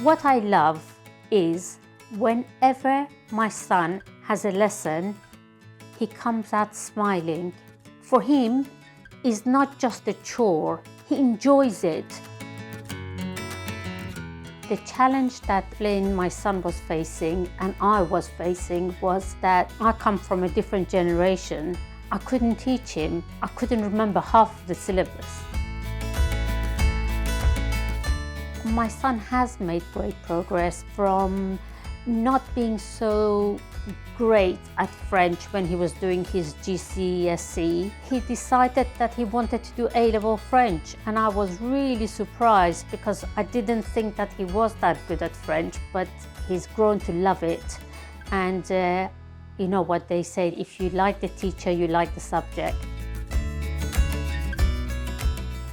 What I love is whenever my son has a lesson, he comes out smiling. For him, it's not just a chore, he enjoys it. The challenge that Flynn, my son, was facing and I was facing was that I come from a different generation. I couldn't teach him. I couldn't remember half of the syllabus. My son has made great progress from not being so great at French when he was doing his GCSE. He decided that he wanted to do A-level French, and I was really surprised because I didn't think that he was that good at French, but he's grown to love it. And you know what they say, if you like the teacher, you like the subject.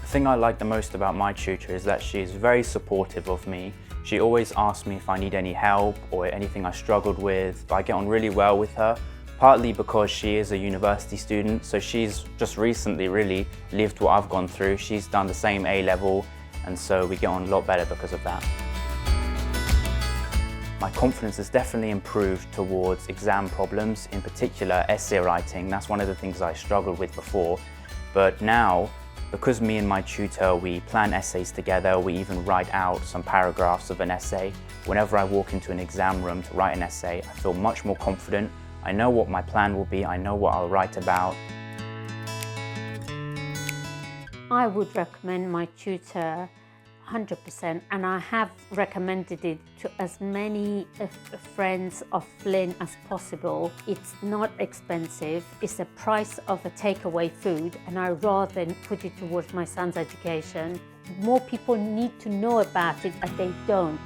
The thing I like the most about MyTutor is that she is very supportive of me. She always asks me if I need any help or anything I struggled with. I get on really well with her, partly because she is a university student, so she's just recently really lived what I've gone through. She's done the same A-level, and so we get on a lot better because of that. My confidence has definitely improved towards exam problems, in particular essay writing. That's one of the things I struggled with before, but now, because me and my tutor, we plan essays together, we even write out some paragraphs of an essay. Whenever I walk into an exam room to write an essay, I feel much more confident. I know what my plan will be, I know what I'll write about. I would recommend MyTutor 100%, and I have recommended it to as many friends of Flynn as possible. It's not expensive, it's the price of a takeaway food, and I rather put it towards my son's education. More people need to know about it, but they don't.